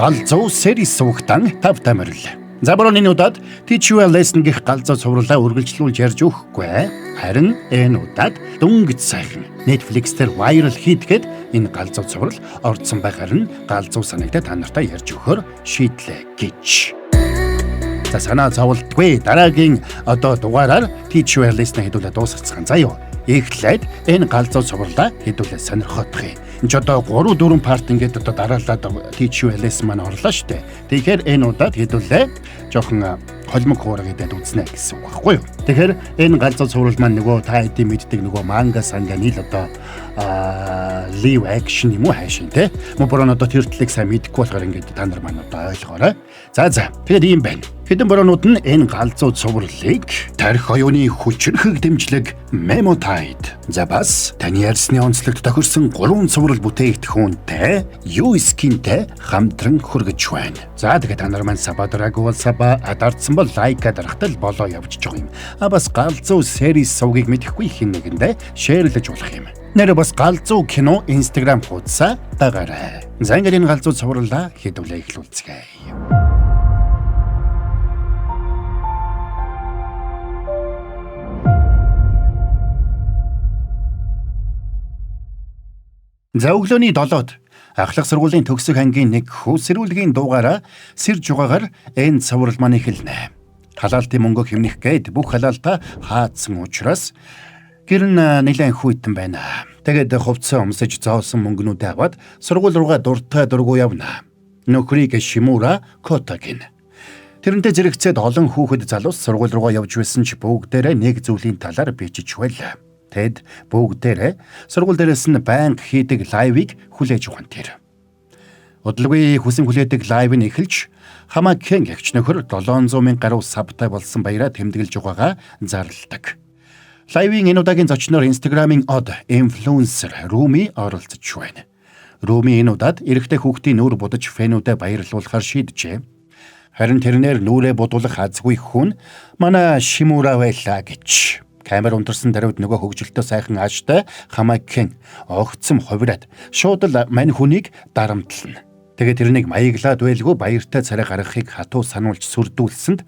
галзуу series суугтан тавтай морил. За борооны удаад Teach You a Lesson гэх галзуу цувралаа үргэлжлүүлж ярьж өгөхгүй. Харин энэ удаад дөнгөж сайхан Netflix дээр viral хийдгээд энэ галзуу цуврал орцсон байгаар нь галзуу санагдаад та нартай ярьж өгөхөөр шийдлээ гэж. За санаа зовлтгүй дараагийн дугаараар Teach You a Lesson хэдүүлээ дуусгацгаан заяа. Эхлээд энэ галзуу цувралаа хэдүүлээ сонирхоодох юм. Энд 3-4 парт ингээд дараалаад Teach You a Lesson маань орлоо штэ. Тэгэхээр энэ удаад хэдүүлээ жоохон холимог хуураг гэдэг үзнэ гэсэн үг байхгүй юу. Тэгэхээр энэ галзуу цуврал маань нөгөө та хэдий мэддэг нөгөө манга санга нийл live action юм уу хайшин те. Мөн тэр төлөг сайн мэдэхгүй болохоор ингээд та нар маань ойлгоорой. За тэгээд ийм байна. Хэдэн бороонууд нь энэ галзуу цувралыг тарих оюуны хүчрхэг дэмжлэг Memotide. За бас таны ярьсны онцлогт тохирсон 3 цуврал бүтээгдэхүүнтэй U-Skin-тэй хамтран хүргэж байна. За тэгээд та нар маань сабадраг бол саба адардсан бол лайка дарахтал болоо явж байгаа юм. Бас галзуу series сувгийг мэдэхгүй хин нэгэндээ шеэрлэж болох юм. Нэр бас галзуу кино Instagram хуудасаа дагаарай. За ингээд энэ галзуу цувралаа хэдүүлээ эхлүүлцгээе. За өглөөний 7-д ахлах сургуулийн төгсөх ангийн нэг хөөсрүүлгийн дуугаараа сэрж угаагаар энэ цуврал маань эхэлнэ. Халаалтын мөнгө хэмнэх гээд бүх халаалтаа хаацсан учраас гэр нь нэлээд хүйтэн байна. Тэгээд хувцас өмсөж зоосон мөнгнүүдээ аваад сургууль руугаа дуртай дургу явна. Нөхрийг Шимура Кота гин. Тэрнтэй зэрэгцээд олон хүүхэд залуус сургууль руугаа явж байсан ч бүгдээрээ нэг зүйлийн талаар бичиж байлаа. Тэд бүгдээрээ сургууль дээрээс нь банк хийдэг лайвыг хүлээж ухаан тэр. Удалгүй хүсэн хүлээдэг лайв нь эхэлж Хамакен гэгч нөхөр 700,000 гаруй сабтай болсон баяраа тэмдэглэж байгаагаа зарладаг. Лайвын энэ удаагийн зочноор Instagram-ийн од инфлюенсер Руми оролцож байна. Руми энэ удаад эрэгтэй хүүхдийн нүур будаж фэнүүдэд баярлуулахар шийджээ. Харин тэрнээр нүрээ будуулах азгүй хүн манай Шимура байлаа гэж. Камер унтарсан даруйд нөгөө хөгжилтөө сайхан ааштай Хамакен огцом хувираад шууд л мань хүнийг дарамтлана. Тэгээд тэрнийг маяглаад байлгүй баяртай царай гаргахыг хатуу сануулж сүрдүүлсэнд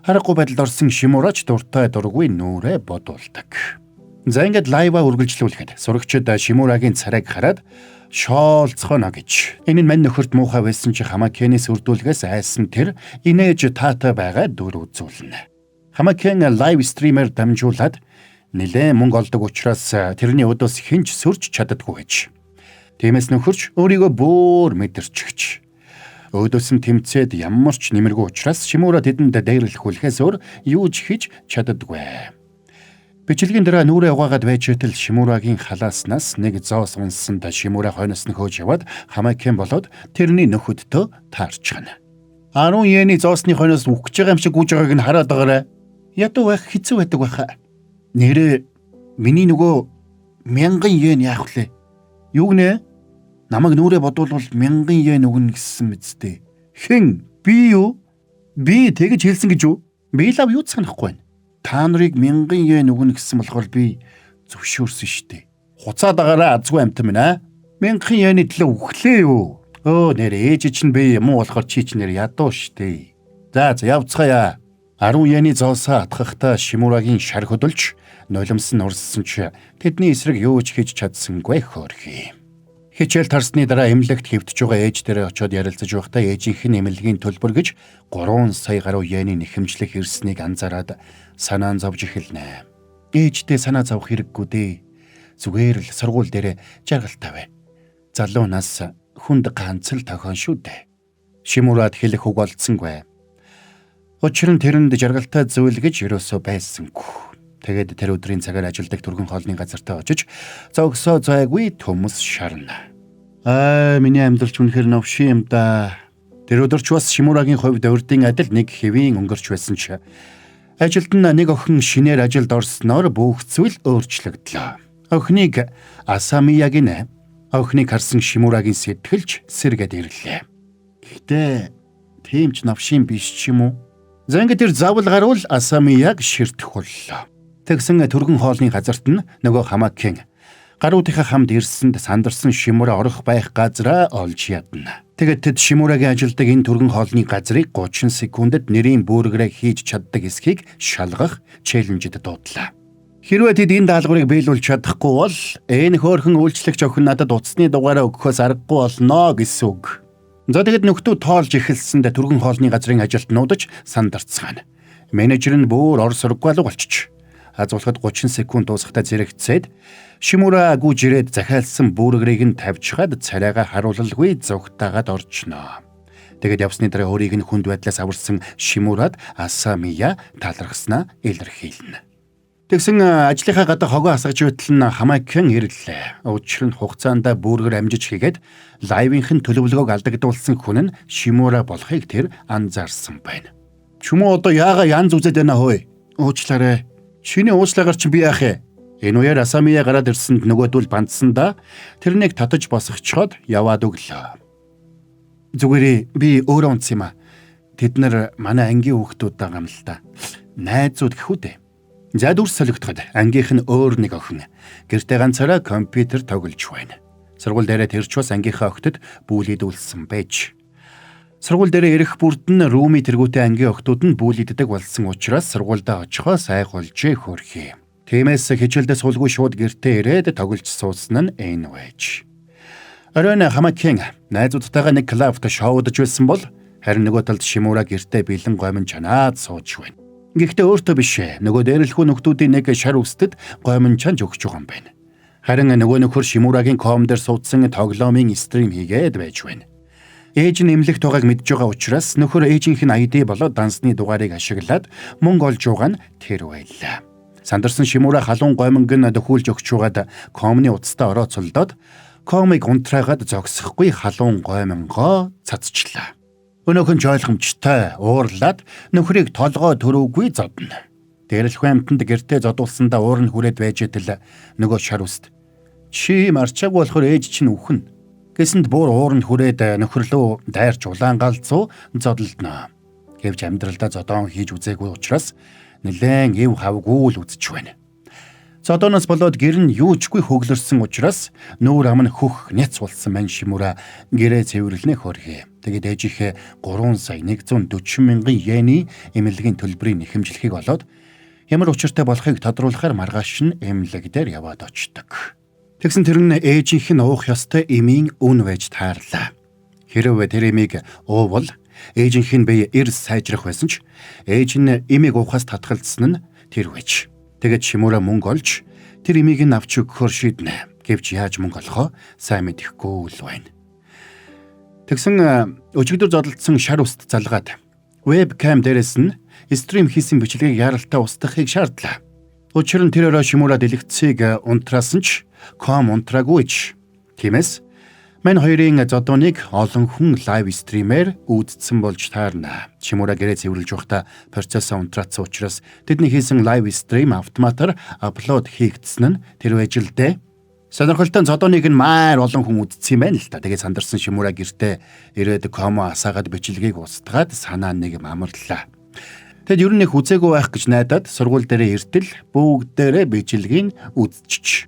харахгүй байдалд орсон Шимурач дуртай дургүй нүрээ бодуулдаг. За ингээд лайва үргэлжлүүлэхэд сурагчид Шимурагийн царайг хараад шоолцохоно гэж. Энэ нь мань нөхөрт муухай байсан ч Хамакений сүрдүүлгээс айсан тэр инээж таатай байгаа дүр үзүүлнэ. Хамакен лайв стример дамжуулаад нэлээд мөнгө олдог учраас тэрний өдөөс хинч сөрж чаддаггүй гэж. Тиймээс нөхөрч өөрийгөө бүр мэдэрчгч. Өдөөс нь тэмцээд ямар ч нэмэргүй учраас Шимура тэдэнд дээрлэхүүлэхээс өөр юу ч хийж чаддаггүй. Бичлэгийн дараа нүрээ угаагаад байжэтэл Шимурагийн халааснаас нэг зоос унсанд Шимура хойноос нь хөөж яваад Хамакен болоод тэрний нөхөдтөө таарчгана. 10 йений зоосны хойноос үхэж байгаа юм шиг гүйж байгааг нь хараад байгаарай. Ядуу байх хэцүү байдаг байхаа. Нэрээ миний нөгөө 1000 йен яах вүлээ? Юу гинэ? Намайг нүрээ бодвол 1000 йен өгнө гэсэн мэт. Хэн? Би юу? Би тэгэж хэлсэн гэж юу? Би лав юу санахгүй байна. Та нарыг 1000 йен өгнө гэсэн болохоор би зөвшөөрсөн штэ. Хуцаад байгаараа азгүй амтан минь аа. 1000 йений төлөө өглөө юу? Нэр ээж чинь би юм уу болохоор чи ч нэр ядуу штэ. За явцгаая. 10 йений зоосоо атгахтаа Шимурагийн шар хөдөлж нулимсан урссан ч тэдний эсрэг юу ч хийж чадсангүй хөөрхий. Хичээл тарсны дараа эмнэлэгт хэвтэж байгаа ээж дээрээ очиод ярилцаж байхдаа ээжийнх нь эмнэлгийн төлбөр гэж 3 сая гаруй йений нэхэмжлэх ирснийг анзаараад санаан зовж эхэлнэ. Ээжтэй санаа зовх хэрэггүй дээ. Зүгээр л сургууль дээрээ жаргалтай бай. Залуу нас хүнд ганц л тохион шүү дээ. Шимурад хэлэх үг олдсонгүй. Учир нь тэрэнд жаргалтай зүйл гэж юусоо байсангүй. Тэгээд тэр өдрийн цагаар ажилдаг түргэн хоолны газартаа очиж зогсоо зайгүй төмс шарна. Миний амьдралч үнэхээр новши юм да. Тэр өдөр ч бас Шимурагийн хувьд урдын адил нэг хэвийн өнгөрч байсан ч ажилд нь нэг охин шинээр ажилд орсноор бүх зүйл өөрчлөгдлөө. Охиныг Асамия гинэ. Охиныг харсан Шимурагийн сэтгэлж сэргээд ирлээ. Гэтэ тийм ч новшин биш ч юм уу? За ингээд тэр заавал гарвал Асамияг ширтэх боллоо. Тэгсэн түргэн хоолны газарт нь нөгөө Хамакен Гаруудынхаа хамт ирсэнд сандарсан Шимура орох байх газараа олж ядна. Тэгээд тэд Шимурагийн ажилдаг энэ түргэн хоолны газрыг 30 секундэд нэрийн бөөргөрөө хийж чаддаг эсхийг шалгах челленжид дуудлаа. Хэрвээ тэд энэ даалгаврыг биелүүлж чадахгүй бол энэ хөөрхөн үйлчлэгч охин надад утасны дугаараа өгөхөөс аргагүй болно гэсэн үг. За тэгэд нөхдөө тоолж эхэлсэнд түргэн хоолны газрын ажилд нуудаж сандарцгаана. Менежер нь бүр ор сурггүй болчих. Аз болоход 30 секунд дуусахтаа зэрэгцээд Шимура гүйж ирээд захиалсан бөөргөрийг нь тавьчихад царайгаа харуулалгүй зогтаагаад орчноо. Тэгээд явсны дараа өөрийг нь хүнд байдлаас аварсан Шимурад Асамия талархснаа илэрхийлнэ. Тэгсэн ажлынхаа гадаа хогоо асгаж байтал нь Хамакэн ирлээ. Учир нь хугацаанд бөөргөр амжиж хийгээд лайвынхын төлөвлөгөөг алдагдуулсан хүн нь Шимура болохыг тэр анзаарсан байна. Чүмөө одоо яага янз үзээд байна хөөе. Уучлаарай. Чиний ууслагаар чи би яах вэ? Энэ үеэр Асамия гараад ирсэнд нөгөөдөл бандсандаа тэрнийг татаж босгочход яваад өглөө. Зүгээрээ би өөрөө унтсан юм а. Тэд нар манай ангийн хүүхдүүд байгаа юм л да. Найзууд гэхүү дээ. За дүрс солигдоход ангийнх нь өөр нэг охин гэртээ ганцаараа компьютер тоглож байна. Сургууль дээрээ тэрч бас ангийнхаа охтод бүүлийдүүлсэн байж. Сургууль дээрээ ирэх бүрд нь рүүми тэргүүтэй ангийн охтууд нь бүүлийддэг болсон учраас сургуульдаа очихоо сайхулжээ хөрхий. Тиймээс хичээлдээ суулгүй шууд гэртээ ирээд тоглож суусан нь энэ байж. Оройн Хамакэн найзуудтайгаа нэг клубт шоудж байсан бол харин нөгөө талд Шимура гэртээ бэлэн гомн чанаад сууж байна. Гэхдээ өөртөө биш нөгөө дээрлэхүү нөхдүүдийн нэг шар үстэд гомн чанж өгч байгаа юм байна. Харин нөгөө нөхөр Шимурагийн ком дээр суудсан тоглоомын стрим хийгээд байж байна. Ээж нь эмнэлэгт байгааг мэдж байгаа учраас нөхөр ээжийнх нь ID болоод дансны дугаарыг ашиглаад мөнгө олж байгаа нь тэр байлаа. Сандарсан Шимура халуун гомонг нь дөхүүлж өгч байгаад комны утастаа орооцолдоод комыг унтраагаад зогсохгүй халуун гомонгоо цацчлаа. Өнөөхөн ч ойлгомжтой уурлаад нөхрийг толгой төрөөгүй зодно. Дээрлэхүү амтанд гэртээ зодуулсандаа уур нь хүрээд байж идэл нөгөө шар үст. Чи марчаагүй болохоор ээж чинь үхэн. Гэсэнд бүр ууранд хүрээд нөхрлөө дайрч улаан галзуу зодолдно. Гэвч амьдралдаа зодоон хийж үзээгүй учраас нэлээд эв хавгүй л үзэж байна. Зодооноос болоод гэр нь юучгүй хөглөрсөн учраас нүүр ам нь хөх няц болсон мань Шимура гэрээ цэвэрлэнэ хөрхий. Тэгээд ээжийнхээ 3 сая 140 мянган йений эмнэлгийн төлбөрийг нэхэмжлэхийг болоод ямар учиртай болохыг тодруулахаар маргааш нь эмнэлэг дээр яваад очдог. Тэгсэн тэр нь ээжийнх нь уух ёстой эмийн үн байж таарлаа. Хэрвээ тэр эмийг уувал ээжийнх нь бие эрс сайжрах байсан ч ээж нь эмийг уухаас татгалзсан нь тэр байж. Тэгээд Шимура мөнгө олж тэр эмийг нь авч өгөхөөр шийднэ. Гэвч яаж мөнгө олохоо сайн мэдэхгүй л байна. Тэгсэн өчигдөр зодолдсон шар үст залгаад вебкам дээрээс нь стрим хийсэн бичлэгийг яралтай устгахыг шаардлаа. Учир нь тэр орой Шимура дэлгэцийг унтраасан ч ком унтраагүйч. Тиймээс мань хоёрын зодооныг олон хүн лайв стримээр үзсэн болж таарна. Шимура гэрээ цэвэрлж байхдаа процессоо унтраацсан учраас тэдний хийсэн лайв стрим автоматар апплод хийгдсэн нь тэр ажилдээ. Сонирхолтой зодооныг нь маар олон хүн үзсэн юм байна л та. Тэгээд сандарсан Шимура гэртээ ирээд комо асаагаад бичлэгийг устгаад санаа нэг амарлаа. Тэд ер нь их үзээгүй байх гэж найдаад сургууль дээрээ иртэл бүгдээрээ бичлэгийг үзчих.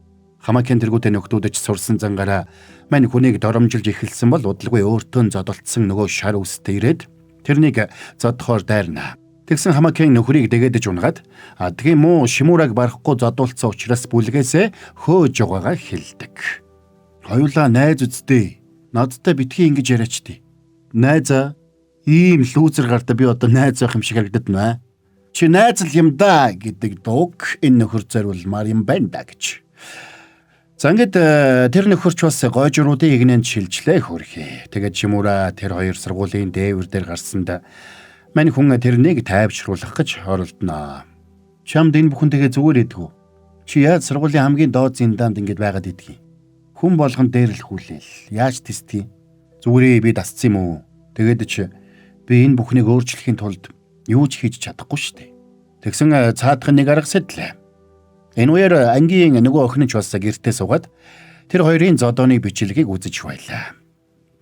Хамакэн тэргүүтээ нөхдүүдж сурсан зангаараа мань хүнийг доромжилж эхэлсэн бол удалгүй өөртөө зодолцсон нөгөө шар үстэй ирээд тэрнийг зодохоор дайрна. Тэгсэн Хамакэн нөхрийг дэгэдэж унгаад адгийн муу Шимураг барахгүй зодуулсан учраас бүлгээсээ хөөж байгаагаа хэлдэг. Хоёулаа найз үсттэй. Надтай битгий ингэж яриачдээ. Найзаа ийм лүүзер гартаа би одоо найз байх юм шиг харагдаад байна. Чи найз л юм да гэдэг дууг энэ нөхөр зориулмаар юм байна да гэж. За ингээд тэр нөхөрч бас гойжруудын игнэнд шилжлээ хөрхий. Тэгээд Шимура тэр хоёр сургуулийн дээвэр дээр гарсанд мань хүн тэрнийг тайвшруулах гэж оролдоно. Чамд энэ бүхэн тэгээ зүгээр идэгүү. Чи яаж сургуулийн хамгийн доод зиндаанд ингэж байгаад идэгий? Хүн болгон дээрлэхүүлээл. Яаж тестий? Зүгээрээ би дасцсан юм уу? Тэгээд чи би энэ бүхнийг өөрчлөхийн тулд юу ч хийж чадахгүй шүү дээ. Тэгсэн цаадах нэг арга сэтлээ. Энэ үеэр ангийн нөгөө охин ч бас гэртээ суугаад тэр хоёрын зодооны бичлэгийг үзэж байлаа.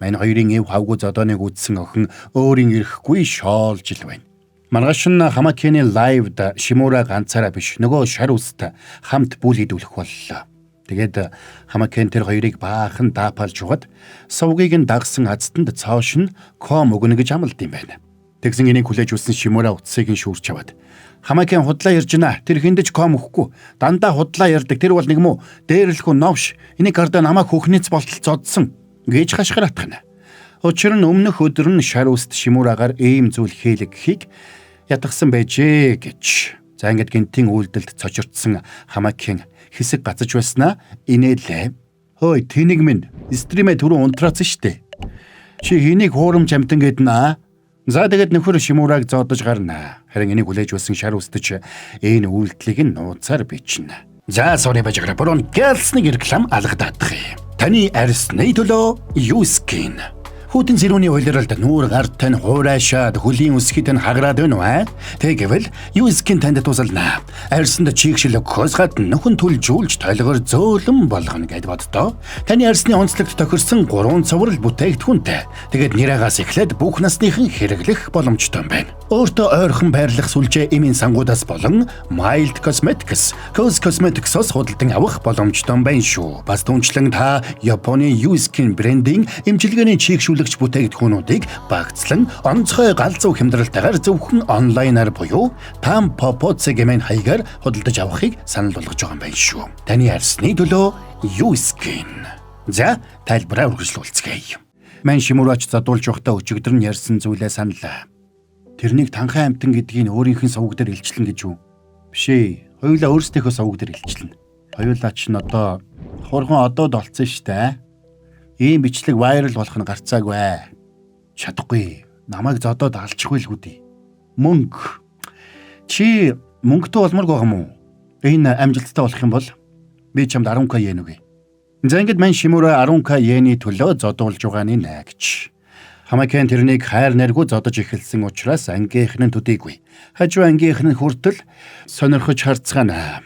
Мань хоёрын эв хавгүй зодооныг үзсэн охин өөрийн ирэхгүй шоолж л байна. Маргааш нь Хамакэний лайвд Шимура ганцаараа биш нөгөө шар үст хамт бүлийдүүлэх боллоо. Тэгээд Хамакен тэр хоёрыг баахан даапалж угаад сувгийг нь дагсан азтанд цоош нь ком өгнө гэж амлад юм байна. Тэгсэн энийг хүлээж үзсэн Шимура утсыг нь шүүрч аваад Хамакен худлаа ярьж байна. Тэр хиндэж ком өгөхгүй. Дандаа худлаа ярьдаг. Тэр бол нэг муу дээрлэхүү новш. Энийг гардаа намайг хөхнийц болтол зодсон гэж хашгираад тахна. Учир нь өмнөх өдөр нь шар үст Шимурагаар ийм зүйл хийлгэхийг ятгсан байжээ гэж. За ингээд гинтийн үйлдэлд цочирдсан Хамакен хэсэг гацж байснаа инээлээ. Хөөе тэнийг минь стримээ түрүү унтраасан штэ. Чи хэнийг хуурамч амтан гэднэ? За тэгээд нөхөр Шимураг зодож гарна. Харин энийг хүлээж байсан шар үстэж энэ үйлдэлийг нь нууцаар бичнэ. За sorry бажгара борон гэлсний реклам алгадаадах юм. Таны арьсны төлөө Юскин. Хүүтэн зэрүүний уйлралд нүүр гарт тань хуурайшаад хөлийн үсгийд нь хаграад байна уу? Тэгвэл Юскин танд тусална. Арьсанд чигшил өгөхөөс гадна нөхөн түлжүүлж толгор зөөлөн болгоно гэд боддоо. Таны арьсны онцлогт тохирсон 3 цуврал бүтээгдэхүүнтэй. Тэгээд нэраагаас эхлээд бүх насныхан хэрэглэх боломжтой юм байна. Өөртөө ойрхон байрлах сүлжээ эмийн сангуудаас болон Mild Cosmetics, Cos Cosmetics-ос худалдан авах боломжтой юм байна шүү. Бас түнчлэн та Японы Юскин брендийн эмчилгээний чигшүүлэгч бүтээгдэхүүнүүдийг багцлан онцгой галзуу хямдралтайгаар зөвхөн онлайнаар буюу Tampopo цэгийн хаягаар худалдаж авахыг санал болгож байгаа юм байна шүү. Таны арьсны төлөө Юскин. За тайлбараа үргэлжлүүлцгээе. Мань Шимурач задуулж байхдаа өчигдөр нь ярьсан зүйлээ саналаа. Тэрнийг танхай амтан гэдгийг өөрийнх нь сувг дээр илчлэн гэж юу? Биш ээ. Хоёулаа өөрсдийнхөө сувг дээр илчлэн. Хоёулаа ч н одоо хурган одоод олцсон штэ. Ийм бичлэг вайрал болох нь гарцаагүй. Чадахгүй. Намайг зодоод алчихгүй л гүдий. Мөнгө. Чи мөнгөтэй болморг байгаа юм уу? Энэ амжилттай болох юм бол би чамд 10k йен өгье. За ингэж мань Шимура 10k йений төлөө зодуулж байгааны наагч. Хамакен тэрнийг хайр наргүй зодож эхэлсэн учраас ангийнх нь төдийгүй. Хажуу ангийнх нь хүртэл сонирхож харцгаана.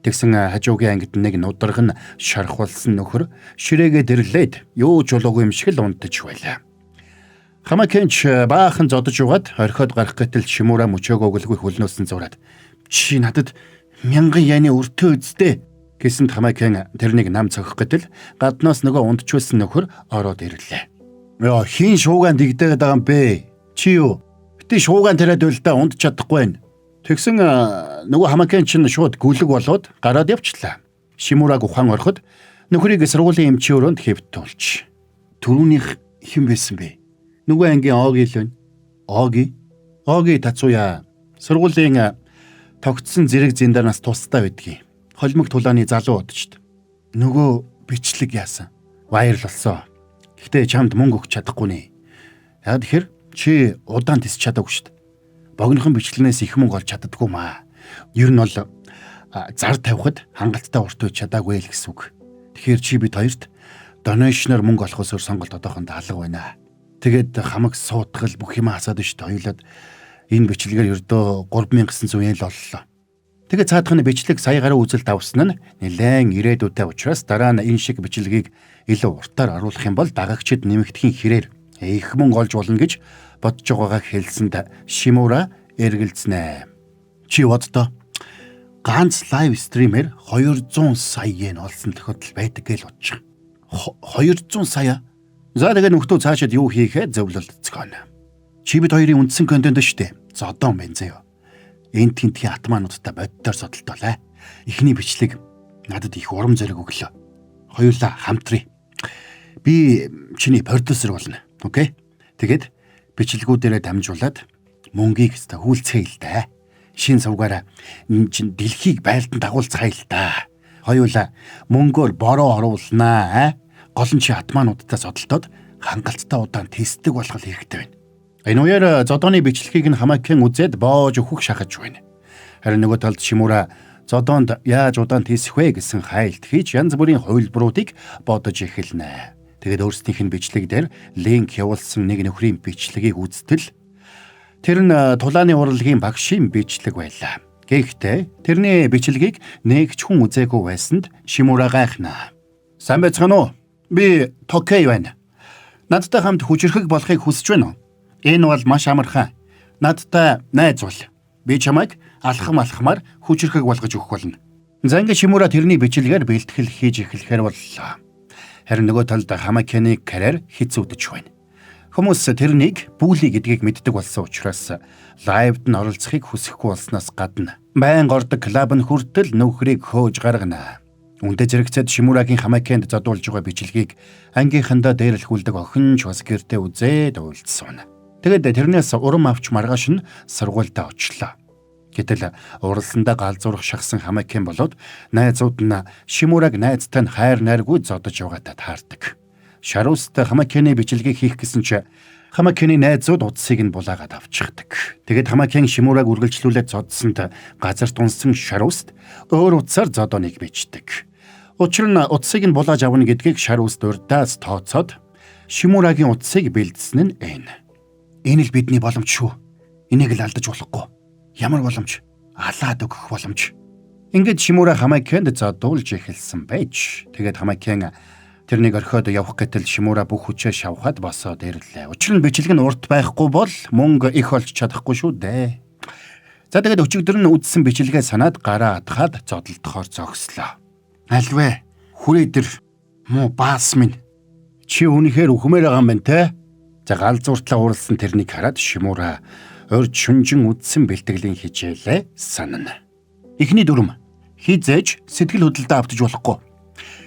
Тэгсэн хажуугийн ангид нэг нудраг нь шархвалсан нөхөр ширээгээ дэрлээд юу ч болоогүй юм шиг л унтаж байлаа. Хамакен ч баахан зодож угаад орхиод гарах гэтэл Шимура мөчөөг өглгүй хөлнөөсөн зураад чи надад 1000 йены өртөө үздэй гэсэнд Хамакен тэрнийг нам цохих гэтэл гаднаас нөгөө унтчихсан нөхөр ороод ирлээ. Яа хин шуугаан дигдээд байгаа юм бэ? Чи юу? Бити шуугаан тариад байл да унд чадахгүй байна. Тэгсэн нөгөө Хамакен чинь шууд гүлэг болоод гараад явчлаа. Шимураг ухаан ороход нөхрийг сургуулийн эмчийн өрөөнд хэвтүүлж. Түрүүнийх хэн байсан бэ? Нөгөө ангийн Оги л байна. Оги Тацуя. Сургуулийн тогтсон зэрэг зиндараас тустай байдгийг. Холимог тулааны залуу удажд. Нөгөө бичлэг яасан. Вайрал болсон. Гэхдээ чамд мөнгө өгч чадахгүй нэ. Яг тэгэхээр чи удаан тис чадаагүй шүү дээ. Богинохон бичлэгнээс их мөнгө олж чаддаггүй маа. Ер нь бол зар тавихад хангалттай урт үе чадаагүй л гэсэн үг. Тэгэхээр чи бид хоёрт донешноор мөнгө олохоос өөр сонголт одоохондоо алга байна. Тэгээд хамаг суутгал бүх юм хасаад шүү дээ. Хоёулаад энэ бичлэгээр ердөө 3900 yen л оллоо. Тэгээд цаадхны бичлэг сая гаруй үзэлт авсан нь нэлээд ирээдүйтэй учраас дараа нь энэ шиг бичлэгийг илүү уртаар оруулах юм бол дагагчид нэмэгдэхийн хэрээр их мөнгө олж болно гэж бодож байгаагаа хэлсэнд Шимура эргэлзнэ. Чи боддоо ганц лайв стримээр 200 сая yen олсон тохиолдол байдаг гэж бодож байгаа. 200 сая. За тэгээд нөхдөө цаашаад юу хийхээ зөвлөлдцгоно. Чи бид хоёрын үндсэн контент шүү дээ. Зодон байна заяа. Энд тентхийн атмаануудтай боддоор содолтоолаа. Эхний бичлэг надад их урам зориг өглөө. Хоёулаа хамтрий. Би чиний продюсер болно. Окей? Тэгээд бичлэгүүдээрээ дамжуулаад мөнгийг хэвээр хүүлцгээе л да. Шин сувгаараа чин дэлхийг байлдан дагуулцгаая л да. Хоёулаа мөнгөөр бороо оруулнаа. Гол нь чи атмаануудтай содолтоод хангалттай удаан тестдэг болох хэрэгтэй байна. Энэ үеэр зодооны бичлэгийг нь Хамакен үзээд боож өгөх шахаж байна. Харин нөгөө талд Шимура зодоонд яаж удаан тесэх вэ гэсэн хайлт хийж янз бүрийн хувилбаруудыг бодож эхэлнэ. Тэгээд өөрсдийнх нь бичлэг дээр линк явуулсан нэг нөхрийн бичлэгийг үзтэл тэр нь тулааны урлагийн багшийн бичлэг байлаа. Гэхдээ тэрний бичлэгийг нэг ч хүн үзээгүй байсанд Шимура гайхнаа. Сайн байцгаана уу? Би Токей байна. Надтай хамт хүчрхэг болохыг хүсэж байна уу? Энэ бол маш амархан. Надтай найз бол. Би чамайг алхамаар хүчрхэг болгож өгөх болно. За ингээд Шимура тэрний бичлэгээр бэлтгэл хийж эхлэхээр боллоо. Харин нөгөө талд Хамакяны карьер хэцүүдэж байна. Хүмүүс тэрнийг Бүли гэдгийг мэддэг болсон учраас лайвд нь оролцохыг хүсэхгүй болсноос гадна байн ордог клуб нь хүртэл нөхрийг хөөж гаргана. Үнтэй зэрэгцээд Шимурагийн Хамакянд задуулж байгаа бичлэгийг ангийнхандаа дээрлэхүүлдэг охин ч бас гэртээ үзээд уйлдсан. Тэгэд тэрнээс урам авч маргааш нь сургуультай очлоо. Гэтэл уралсандаа галзуурах шахсан Хамакян болоод найзууд нь Шимураг найзтай нь хайр найргүй зодож явгаадаа таардаг. Шаруст Хамакяны бичлэгийг хийх гэсэн чи Хамакяны найзууд утсыг нь булаагаад авчихдаг. Тэгэд Хамакян Шимураг үргэлжлүүлээд зодсонд газарт унсан Шаруст өөр утсаар зодоныг бичдэг. Учир нь утсыг нь булааж авна гэдгийг Шаруст урдаас тооцоод Шимурагийн утсыг бэлдсэн нь энэ. Энэ л бидний боломж шүү. Энийг л алдаж болохгүй. Ямар боломж? Алаад өгөх боломж. Ингээд Шимура Хамакянд зодуулж эхэлсэн байж. Тэгээд Хамакян тэрнийг орхиод явах гэтэл Шимура бүх хүчээ шавхаад босоод ирлээ. Учир нь бичлэг нь урт байхгүй бол мөнгө их олж чадахгүй шүү дээ. За тэгээд өчигдөр нь үзсэн бичлэгээ санаад гараа адахад зодолдохоор зогслоо. Альвэ? Хүрээдэр муу баас минь. Чи үнэхээр үхмээр байгаа юм байна те? За галзууртлаа уралсан тэрнийг хараад Шимура урд шүнжин үдсэн бэлтгэлийн хичээлээ санана. Эхний дүрм хизээж сэтгэл хөдлөлтөд автаж болохгүй.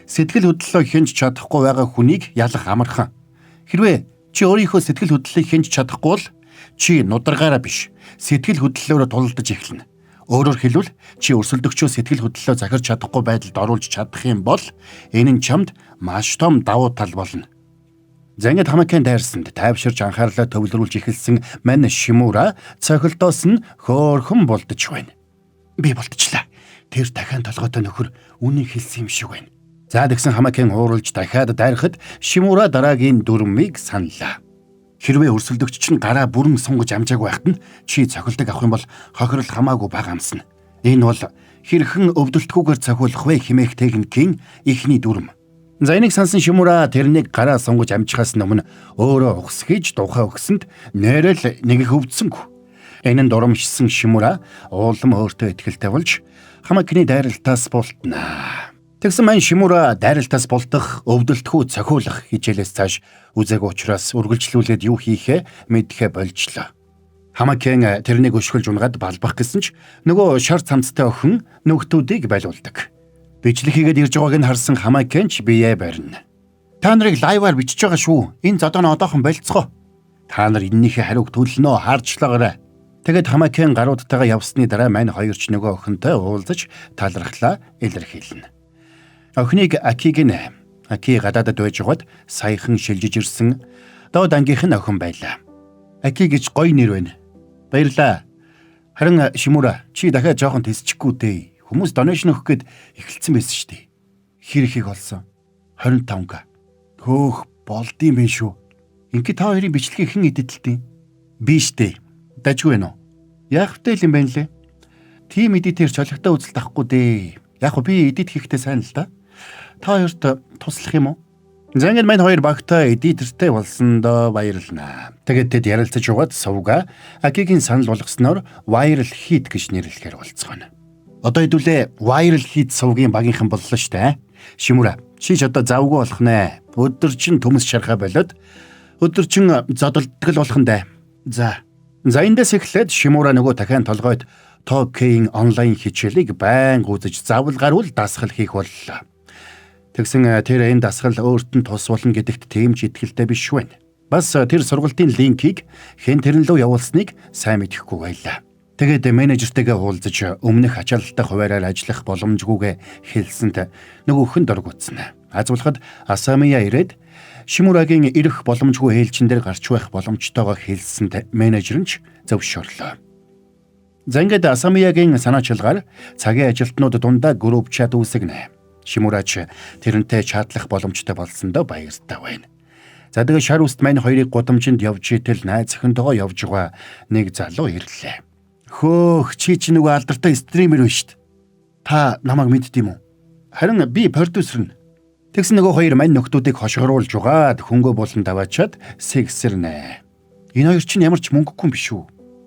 Сэтгэл хөдлөлөө хянж чадахгүй байгаа хүнийг ялах амархан. Хэрвээ чи өөрийнхөө сэтгэл хөдлөлийг хянж чадахгүй бол чи нударгаараа биш, сэтгэл хөдлөлөөрөө тулалдаж эхэлнэ. Өөрөөр хэлбэл чи өрсөлдөгчөө сэтгэл хөдлөлөө захирч чадахгүй байдалд оруулж чадах юм бол энэ нь чамд маш том давуу тал болно. Зангид Хамакян дайрсанд тайвширч анхаарлаа төвлөрүүлж эхэлсэн мань Шимура цохилтоос нь хөөрхөн болдож байна. Би болтчлаа. Тэр дахин толгойтой нөхөр үнийг хэлсэн юм шиг байна. За тэгсэн Хамакян ууралж дахиад дайрахад Шимура дараагийн дүрмийг саналаа. Хэрвээ өрсөлдөгч чинь гараа бүрэн сунгаж амжааг байхад нь чи цохилдог авах юм бол хохирол хамаагүй багаамсна. Энэ бол хэрхэн өвдөлтгүйгээр цохиулах вэ хэмээх техникийн эхний дүрм. За энийг сансан Шимура тэрнийг гараа сунгаж амжихаас өмнө өөрөө ухсгийж тухай өгсөнд нэрэл нэг их өвдсөнгүй. Энэ нь дурамжсан Шимура уулам өөртөө итгэлтэй болж Хамакяны дайралтаас бултнаа. Тэгсэн маань Шимура дайралтаас бултах, өвдөлтхүү цохиулах хичээлээс цааш үзег учраас үргэлжлүүлээд юу хийхээ мэдхээ болжлоо. Хамакян тэрнийг өшгөлж унгаад балбах гэсэн ч нөгөө шар цамцтай охин нүгтүүдийг байлуулдаг. Бичлэг хийгээд ирж байгааг нь харсан Хамакян ч бие барина. Та нарыг лайваар бичиж байгаа шүү. Энэ зодооно одоохон болцгоо. Та нар энэнийхээ хариуг төлнө харжлагаарай. Тэгэд Хамакян гаруудтайгаа явсны дараа мань хоёрч нөгөө охинтой уулзаж талархлаа илэрхийлнэ. Охиныг Акиг нь Аки гадаадад байж байгаад саяхан шилжиж ирсэн доод ангийнх нь охин байлаа. Аки гэж гоё нэр байна. Баярлаа. Харин Шимура чи дахиад жоохон тэсчихгүй дээ. Хүмүүс донешн өгөх гээд эхэлсэн байсан шүү дээ. Хэр ихийг олсон? 25к. Хөөх болдсон байх шүү. Ингээд та хоёрын бичлэгийг хэн эдитэлтийн? Би штэ. Дажгүй байна уу? Яах вэ юм бэ лээ? Тим эдитер чөлөгтэй үзэлт авахгүй дээ. Яг уу би эдит хийхдээ сайн л да. Та хоёрт туслах юм уу? За ингээд мань хоёр багтаа эдитертэй болсон доо баярлнаа. Тэгээд тэд ярилцаж яваад сувга Акигийн санал болгосноор viral hit гэж нэрлэхээр болцгоно. Одоо хэдүүлээ viral hit сувгийн багийнхан боллоо штэ. Шимура чи ч одоо завгүй болох нэ. Өдөр чин төмс шархаа болоод өдөр чин зодолдгол болох нь дээ. За эндээс эхлээд Шимура нөгөө дахин толгойд Токийн онлайн хичээлийг байнга үзэж завлгаруул дасгал хийх боллоо. Тэгсэн тэр энэ дасгал өөрт нь тус болно гэдэгт тийм ч итгэлтэй биш байна. Бас тэр сургалтын линкийг хэн тэрэн лөө явуулсныг сайн мэдэхгүй байлаа. Тэгээд менежертэйгээ уулзаж өмнөх ачаалттай хуваараар ажиллах боломжгүйгээ хэлсэнд нөгөөх нь дургуутсан. Азуулахад Асамия ирээд Шимурагийн ирэх боломжгүй ээлжин дээр гарч байх боломжтойгоо хэлсэнд менежер нь ч зөвшөөрлөө. За ингээд Асамиягийн санаачилгаар цагийн ажилтнууд дундаа групп чат үүсгэнэ. Шимурач тэрнтэй чатлах боломжтой болсондоо баяртай байна. За тэгээ шар үст мань хоёрыг гудамжинд явж итэл найз охинтойгоо явж байгаа нэг залуу ирлээ. Хөөх чи нөгөө алдартай стример биш шүү дээ. Та намайг мэдд юм уу? Харин би продюсер нь. Тэгсэн нөгөө хоёр мань нөхдүүдийг хошгоруулж угаад хөнгөө болон даваачаад сэгсэрнэ. Энэ хоёр чинь ямар ч мөнгөгүй юм биш үү?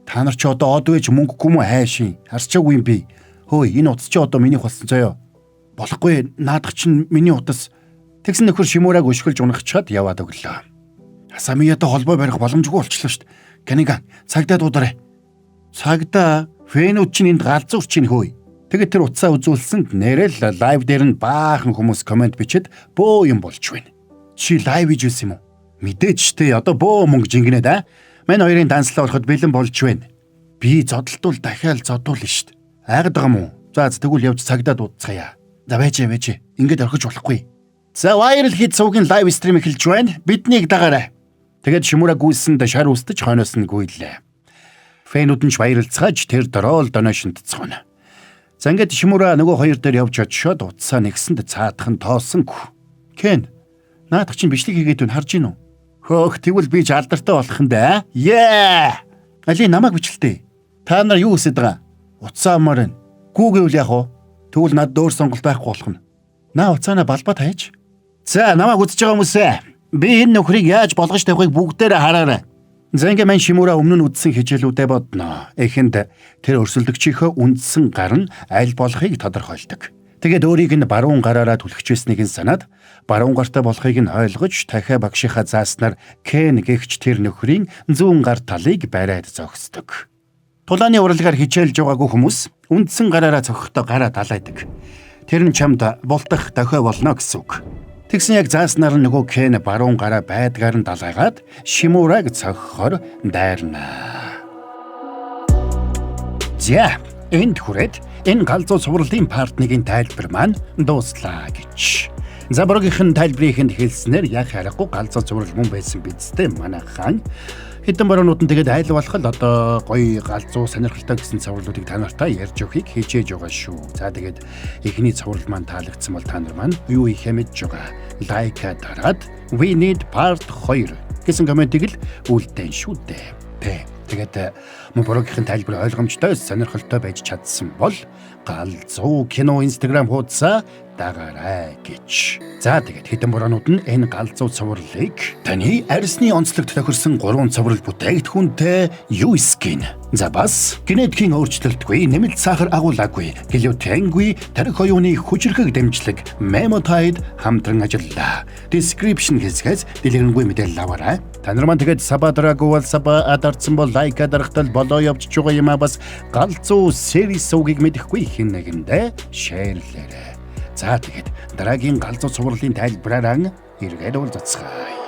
Та нар ч одоо од байж мөнгөгүй мө хайшин. Харчаагүй юм би. Хөөе, энэ утас чи одоо минийх болсон заяа. Болохгүй, наадах чинь миний утас. Тэгсэн нөхөр Шимураг өшгөлж унахчаад яваад өглөө. Асамиятай холбоо барих боломжгүй болчихлоо шүү дээ. Каниган, цагдаа дуудараа. Цагдаа, фэнүүд чинь энд галзуур чинь хөөе. Тэгээд тэр утсаа үзүүлсэнд нэрэл лайв дээр нь баахан хүмүүс комент бичээд бөө юм болж байна. Чи лайв хийж байсан юм уу? Мэдээж штэ, одоо бөө мөнгө жингэнэ да. Мань хоёрын данслаа болоход бэлэн болж байна. Би зодтолтул дахиад зодуулна штэ. Айгаад байгаа мó. За тэгвэл явж цагдаа дуудцгаая. За байж. Ингээд орхиж болохгүй. За viral hit суугийн лайв стрим эхэлж байна. Биднийг дагаарай. Тэгээд Шимураг гүйсэнд шар үстэж хойноос нь гүйлээ. Фэнүүд нь ч баярлцгааж тэр дөрөөл доношинт цогно. За ингээд Шимура нөгөө хоёр дээр явж очиод утсаа нэгсэнд цаадах нь тоосонгүй. Кен, наадах чинь бичлэг хийгээд байна харж гинүү. Хөөх, тэгвэл би ч алдартай болох юм да. Али намайг бичлээ. Та нар юу хийсэд байгаа? Утсаа амар нь. Гүүгээвэл яах вэ? Тэгвэл над дөөр сонголт байхгүй болох нь. Наа уцаана балбат хайж. За намайг үзэж байгаа хүмүүсээ. Би энэ нөхрийг яаж болгож тавихыг бүгдээрээ хараарай. За ингээ мань Шимура өмнө нь үдсэн хичээлүүдэд бодно. Эхэнд тэр өрсөлдөгчийнхөө үндсэн гар нь аль болохыг тодорхойлдог. Тэгээд өөрийг нь баруун гараараа түлхчихсэнийг нь санаад баруун гартай болохыг нь ойлгож дахиад багшийнхаа зааснаар Кен гэгч тэр нөхрийн зүүн гар талыг бариад зогсдог. Тулааны уралгаар хичээлж байгаагүй хүмүүс үндсэн гараараа цохихдоо гараа далайдаг. Тэр нь чамд бултах дохио болно гэсэн үг. Тэгсэн яг зааснаар нөгөө Кен баруун гараа байдгаар нь далайгаад Шимураг цохихоор дайрнаа. За, энд хүрээд энэ галзуу цувралын партныгийн тайлбар маань дууслаа гэж. За борогийнхэн тайлбарыг хэлснээр яг харахгүй галзуу цуврал мөн байсан бидтэй манай хаан. Хэдэн баруунууд нь тэгээд айл болох л одоо гоё галзуу сонирхолтой гэсэн цувралуудыг та нартай ярьж өгөхийг хичээж байгаа шүү. За тэгээд эхний цуврал маань таалагдсан бол та нар маань юу их хэмэж байгаа. Лайка дараад we need part 2 гэсэн комментиг л үлдээн шүү дээ. Тэгээд мөн борогийнхэн тайлбар ойлгомжтой сонирхолтой байж чадсан бол галзуу кино Instagram хуудасаа дагаарай гэж. За тэгээд хэдэн бураанууд нь энэ галзуу цувралыг таны арьсны онцлогт тохирсон 3 цуврал бүтээгдэхүүнтэй юу скин. За бас генетикийн өөрчлөлтгүй, нэмэлт сахар агуулаагүй, глютенгүй, тарих оюуны хүчирхэг дэмжлэг Memotide хамтран ажиллаа. Description хэсгээс дэлгэрэнгүй мэдээлэл аваарай. Та нар маань тэгээд сабадраагүй бол саба адарсан бол лайка дарахтал болоо явж байгаа юм а бас галзуу series суугийг мэдэхгүй хэн нэгэндээ шеэрлээрэй. За тэгээд дараагийн галзуу цувралын тайлбараараа эргээд уулзцгаая.